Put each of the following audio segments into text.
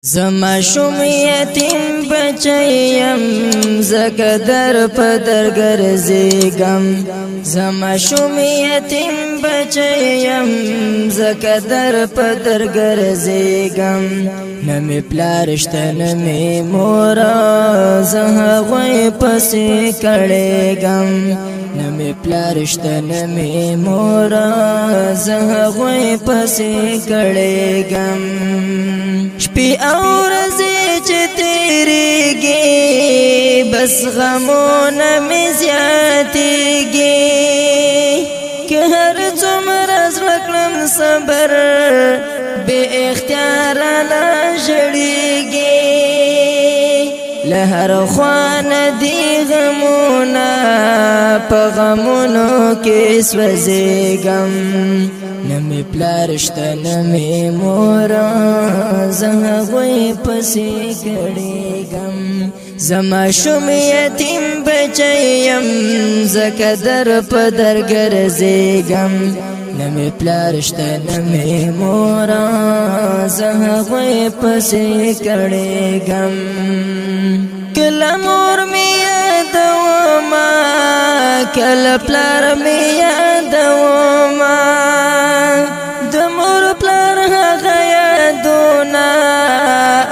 زما شوم یتیم بچیم زکه در پدر ګرځېږم زما شوم یتیم بچیم زکه در پدر ګرځېږم نه مې پلار شته نه مې مور زه هغوی پسې کړېږم نه مې پلار شته نه مې مور زه هغوی پسې کړېږم شپې او ورځې چې تېرېږي بس غمونه مې زیاتېږي که هر څومره زړه کړم صبر بې اختیاره نه ژړېږي له هر خوا نه دي غمونه په غمونو کې سوځېږم نه مې پلار شته نه مې مور زه هغوی پسې کړېږم زما شوم یتیم بچیم زکه در په در ګرځېږم نه مې پلار شته نه مې مور زه هغوی پسې کړېږم کله مور مې یادومه کله پلار مې یادومه د مور پلار هغه یادونه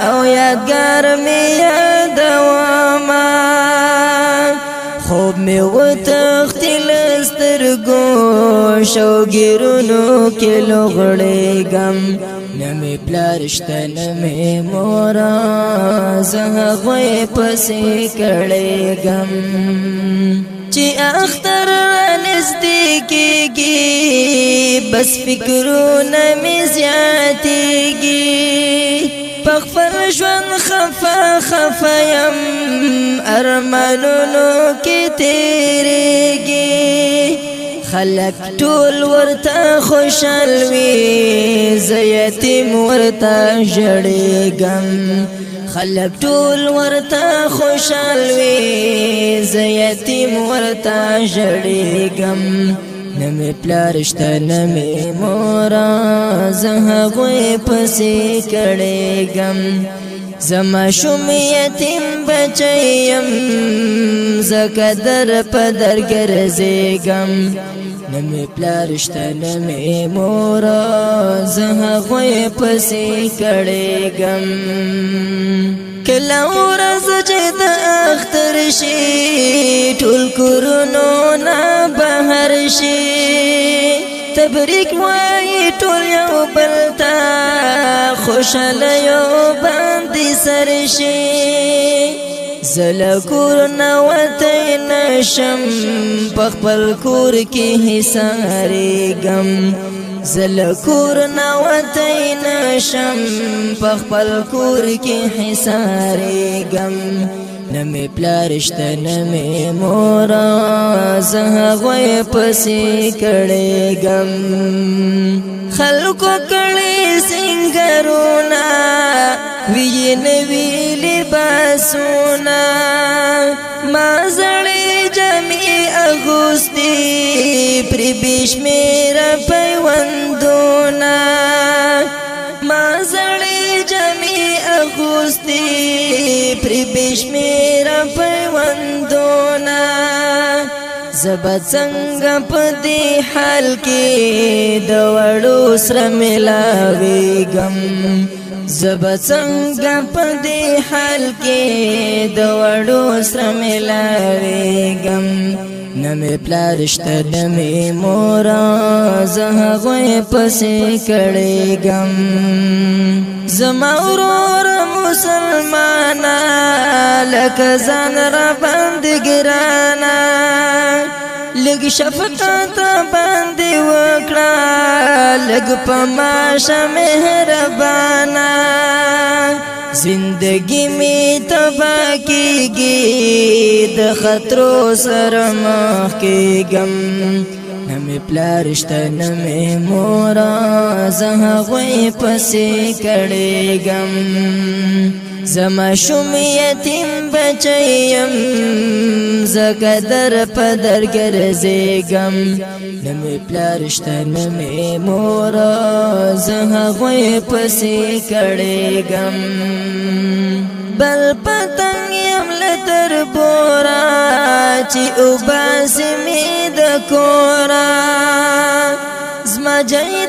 او یادګار مې یادومه خوب مې وتښتې له سترګو شوګیرونو کې لوغړېږم نه مې پلار شته نه مې مور زه هغوی پسې کړېږم چې اختر رانږدې کېږي بس فکرونه مې زیاتېږي په خپل ژوند خفه خفه یم ارمانونو کې تېرېږي خلک ټول ورته خوشحال وي زه یتیم ورته ژړېږم خلک ټول ورته خوشحال وي زه یتیم ورته ژړېږم نه مې پلار شته نه مې مور زه هغوی پسې کړېږم زما شوم یتیم بچیم زکه در په در ګرځېږم نه مې پلار شته نه مې مور زه هغوی پسې کړېږم کله ورځ چې د اختر شي ټول کورونو نه بهر شي تبریک وایي ټول یو بل ته خوشحاله یو باندې سر شي زه له کور نه وتی نشم په خپل کور کې حصارېږم زه له کور نه وتی نشم په خپل کور کې حصارېږم نه مې پلار شته نه مې مور زه هغوی پسې کړېږم خلکو کړي سینګرونه وی نوي لباسونه ما زړې جامې اغوستې پرې بې شمېره پیوندونه ما زړې جامې اغوستې پرې بې شمېره پیوندونه زه به څنګه په دې حال کې د وړو سره ملاوېږم زه به څنګه په دې حال کې د وړو سره ملاوېږم نه مې پلار شته نه مې مور زه هغوی پسې کړېږم زما ورور مسلمانه لکه ځان راباندې ګرانه لږ شفقت باندې وکړه لږ په ما شه مهربانه زندگی می تبا کېږي د خطرو سره مخ کېږم نمی پلارشته نمی مورا زه غوی پسی کڑیگم زما شوم یتیم بچیم زکه در پدر گرزیگم نمی پلارشته نمی مورا زه غوی پسی کڑیگم بل پتنگ یم لتر بورا چی او باسی می د کورا زما جای